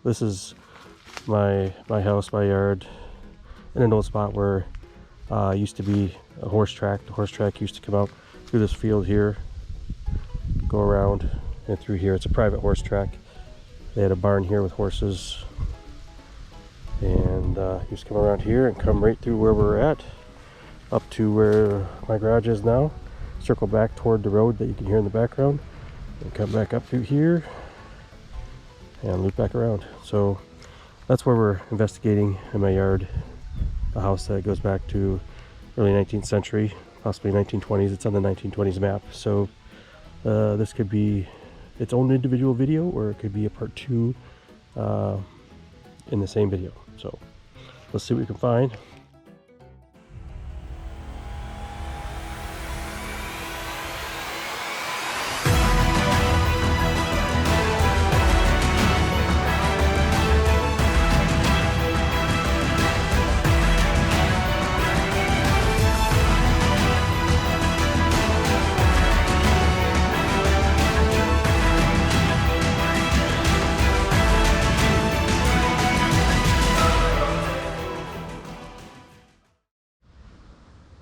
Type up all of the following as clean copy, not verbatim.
This is my house, my yard, in an old spot where used to be a horse track. The horse track used to come out through this field here, go around and through here. It's a private horse track. They had a barn here with horses, and used to come around here and come right through where we're at, up to where my garage is now, circle back toward the road that you can hear in the background, and come back up through here and loop back around. So that's where we're investigating in my yard, a house that goes back to early 19th century, possibly 1920s. It's on the 1920s map. So this could be its own individual video, or it could be a part 2 in the same video. So let's see what we can find.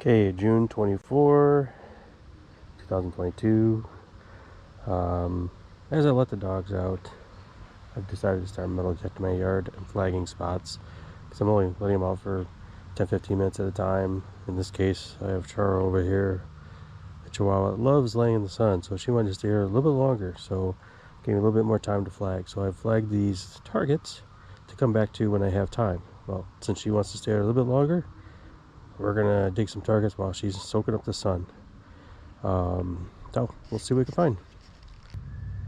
Okay, June 24, 2022. As I let the dogs out, I've decided to start metal detecting my yard and flagging spots, because I'm only letting them out for 10-15 minutes at a time. In this case, I have Charo over here. The Chihuahua loves laying in the sun, so she wanted to stay here a little bit longer, so gave me a little bit more time to flag. So I've flagged these targets to come back to when I have time. Well, since she wants to stay here a little bit longer, we're gonna dig some targets while she's soaking up the sun. So we'll see what we can find.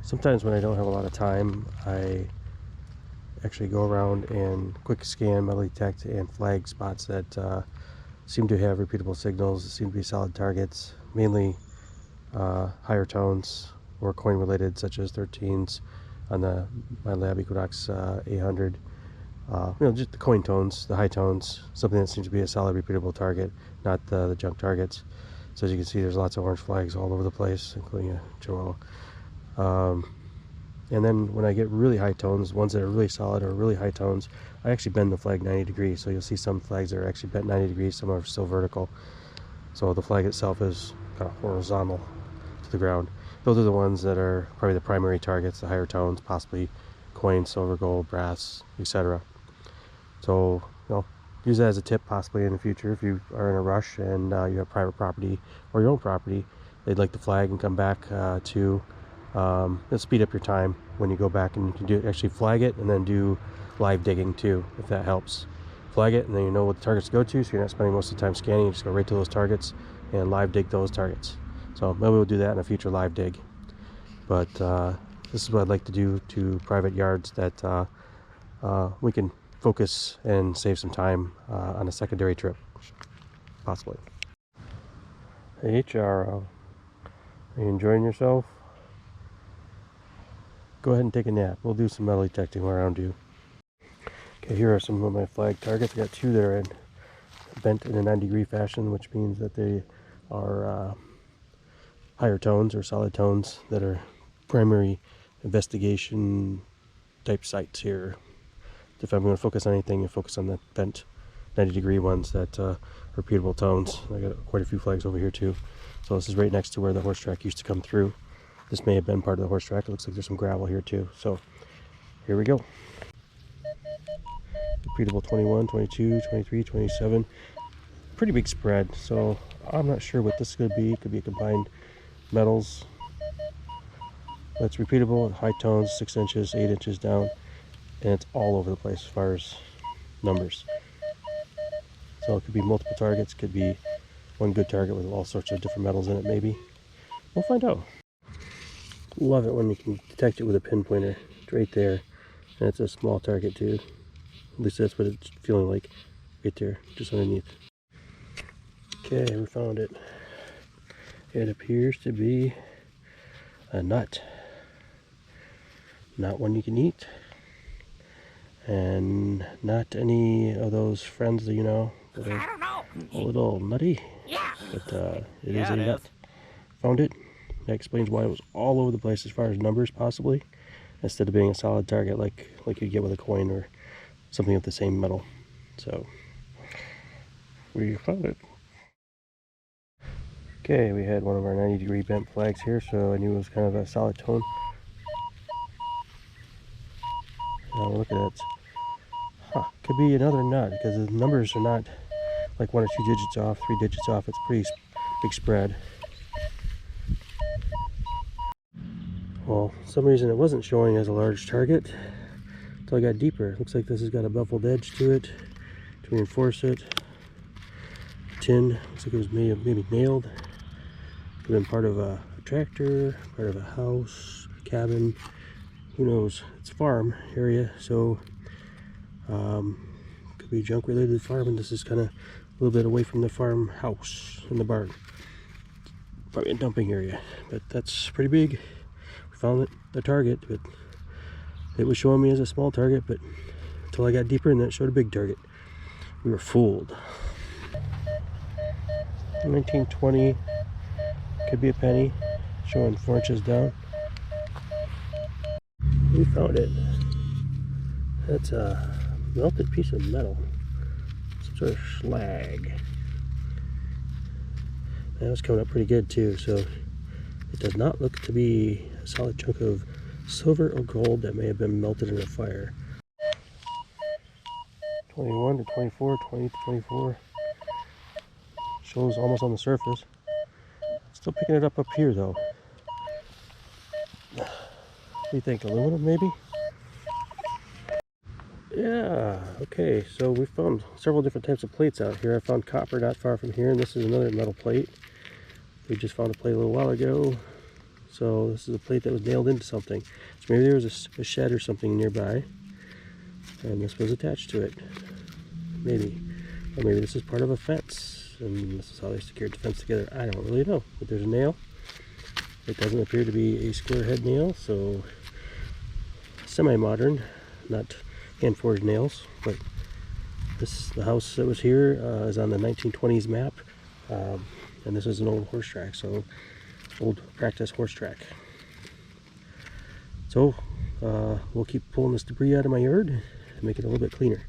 Sometimes when I don't have a lot of time, I actually go around and quick scan, metal detect, and flag spots that seem to have repeatable signals, seem to be solid targets, mainly higher tones or coin related, such as 13s on the Minelab Equinox 800. Just the coin tones, the high tones, something that seems to be a solid repeatable target, not the junk targets. So as you can see, there's lots of orange flags all over the place, including a Chihuahua. And then when I get really high tones, ones that are really solid or really high tones, I actually bend the flag 90 degrees. So you'll see some flags that are actually bent 90 degrees, some are still vertical. So the flag itself is kind of horizontal to the ground. Those are the ones that are probably the primary targets, the higher tones, possibly coin, silver, gold, brass, etc. So, use that as a tip possibly in the future if you are in a rush and you have private property or your own property. They'd like to flag and come back to it'll speed up your time when you go back, and you can actually flag it and then do live digging too, if that helps. Flag it and then you know what the targets to go to, so you're not spending most of the time scanning. You just go right to those targets and live dig those targets. So maybe we'll do that in a future live dig. But this is what I'd like to do to private yards that we can focus and save some time on a secondary trip, possibly. Hey Charo, are you enjoying yourself? Go ahead and take a nap. We'll do some metal detecting around you. Okay, here are some of my flag targets. I got 2 that are bent in a 90-degree fashion, which means that they are higher tones or solid tones that are primary investigation type sites here. If I'm going to focus on anything, you focus on the bent 90-degree ones that are repeatable tones. I got quite a few flags over here too. So this is right next to where the horse track used to come through. This may have been part of the horse track. It looks like there's some gravel here too. So here we go. Repeatable 21, 22, 23, 27. Pretty big spread. So I'm not sure what this could be. It could be a combined metals. That's repeatable, high tones, 6 inches, 8 inches down. And it's all over the place as far as numbers. So it could be multiple targets, could be one good target with all sorts of different metals in it maybe. We'll find out. Love it when you can detect it with a pinpointer. It's right there. And it's a small target too. At least that's what it's feeling like. Right there, just underneath. Okay, we found it. It appears to be a nut. Not one you can eat. And not any of those friends that that are a little nutty. Yeah. But it is a nut. Found it. That explains why it was all over the place as far as numbers possibly. instead of being a solid target like you get with a coin or something of the same metal. So we found it. Okay, we had one of our 90-degree bent flags here, so I knew it was kind of a solid tone. Now look at that. Huh, could be another nut because the numbers are not like 1 or 2 digits off, 3 digits off. It's pretty big spread. Well, for some reason it wasn't showing as a large target until I got deeper. Looks like this has got a beveled edge to it to reinforce it. Tin, looks like it was maybe nailed. Could have been part of a tractor, part of a house, a cabin. Who knows? It's a farm area, so could be junk related to the farm, and this is kind of a little bit away from the farmhouse in the barn. Probably a dumping area, but that's pretty big. We found the target, but it was showing me as a small target, but until I got deeper and that showed a big target. We were fooled. 1920, could be a penny, showing 4 inches down. We found it. That's a melted piece of metal, some sort of slag. That was coming up pretty good too, so it does not look to be a solid chunk of silver or gold that may have been melted in a fire. 21 to 24, 20 to 24. Shows almost on the surface. Still picking it up here though. What do you think, aluminum maybe? Yeah, okay, so we found several different types of plates out here. I found copper not far from here, and this is another metal plate. We just found a plate a little while ago. So this is a plate that was nailed into something. So maybe there was a shed or something nearby, and this was attached to it. Maybe. Or maybe this is part of a fence, and this is how they secured the fence together. I don't really know, but there's a nail. It doesn't appear to be a square head nail, so semi-modern, not hand-forged nails, but the house that was here is on the 1920s map, and this is an old horse track, so old practice horse track. So we'll keep pulling this debris out of my yard and make it a little bit cleaner.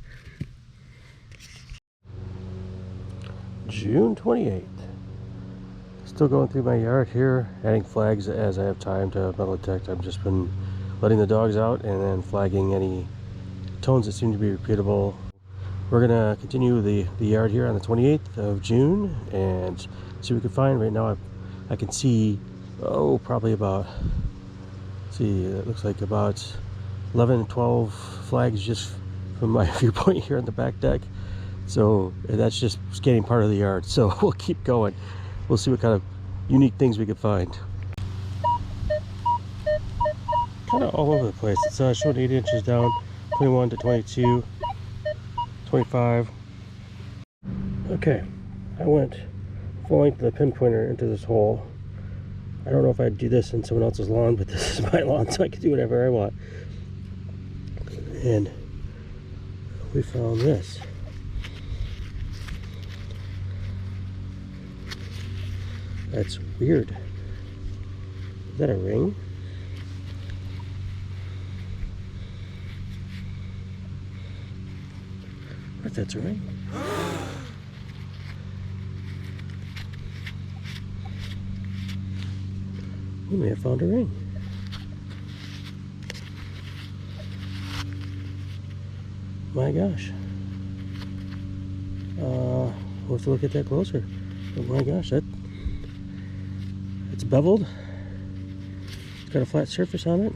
June 28th. Still going through my yard here, adding flags as I have time to metal detect. I've just been letting the dogs out and then flagging any tones that seem to be repeatable. We're gonna continue the yard here on the 28th of June and see what we can find. Right now I can see, probably about, it looks like about 11, 12 flags just from my viewpoint here on the back deck. So that's just scanning part of the yard. So we'll keep going. We'll see what kind of unique things we can find. Kind of all over the place. It's showing 8 inches down, 21 to 22, 25. Okay, I went full length of the pinpointer into this hole. I don't know if I'd do this in someone else's lawn, but this is my lawn, so I can do whatever I want. And we found this. That's weird. Is that a ring? What, that's a ring? We may have found a ring. My gosh. We'll have to look at that closer. Oh my gosh, it's beveled. It's got a flat surface on it.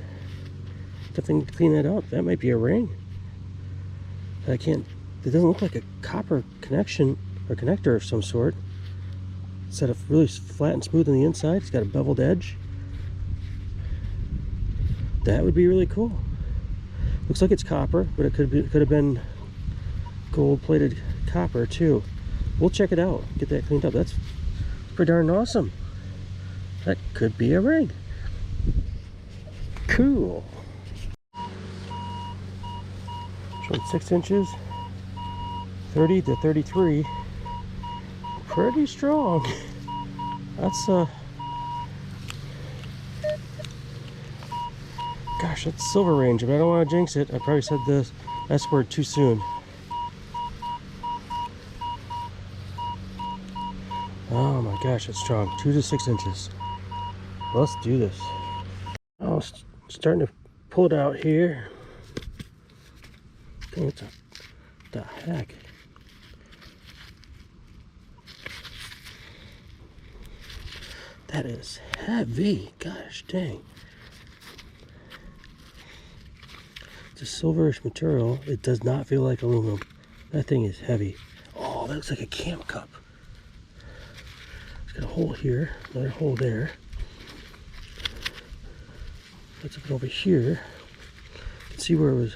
Definitely clean that out. That might be a ring. It doesn't look like a copper connection or connector of some sort. It's got a really flat and smooth on the inside. It's got a beveled edge. That would be really cool. Looks like it's copper, but it could have been gold-plated copper too. We'll check it out. Get that cleaned up. That's pretty darn awesome. That could be a ring. Cool. Showing 6 inches, 30 to 33. Pretty strong. That's Gosh, that's silver range, but I don't want to jinx it. I probably said the S word too soon. Oh my gosh, it's strong. 2 to 6 inches. Let's do this. Oh, starting to pull it out here. What the heck? That is heavy. Gosh dang. It's a silverish material. It does not feel like aluminum. That thing is heavy. Oh, that looks like a camp cup. It's got a hole here, another hole there. Let's look over here. You can see where it was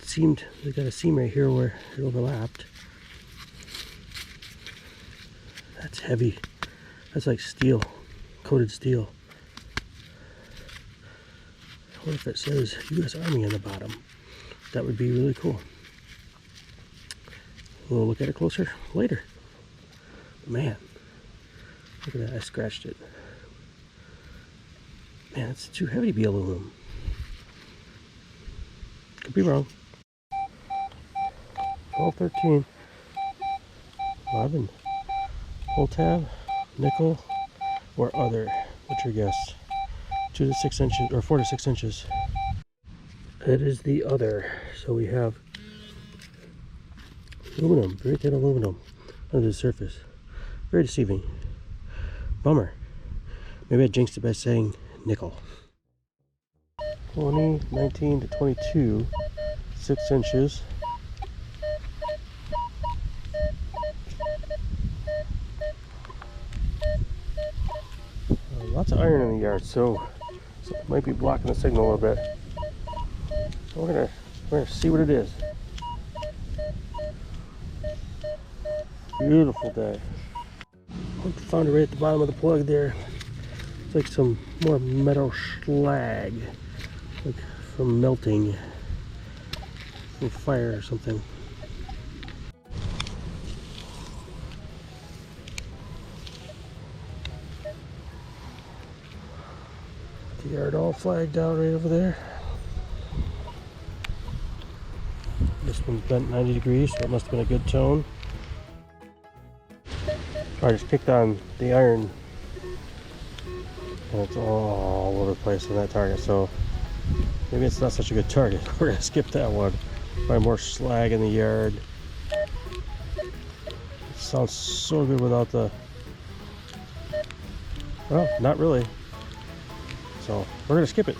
seamed. They got a seam right here where it overlapped. That's heavy. That's like steel, coated steel. What if it says U.S. Army on the bottom? That would be really cool. We'll look at it closer later. Man, look at that, I scratched it. Man, it's too heavy to be aluminum. Could be wrong. 12, 13, 11. Pull tab, nickel, or other. What's your guess? 2 to 6 inches, or 4 to 6 inches. It is the other. So we have aluminum, very thin aluminum under the surface. Very deceiving. Bummer. Maybe I jinxed it by saying nickel. 20, 19 to 22, 6 inches. Lots of iron in the yard, so it might be blocking the signal a little bit. So we're gonna see what it is. Beautiful day. I found it right at the bottom of the plug there. It's like some more metal slag, like from melting, from fire or something. The yard all flagged out right over there. This one's bent 90 degrees, so it must have been a good tone. I just picked on the iron, and it's all over the place in that target, so maybe it's not such a good target. We're gonna skip that one. Find more slag in the yard. It sounds so good without the, well, not really. So we're gonna skip it.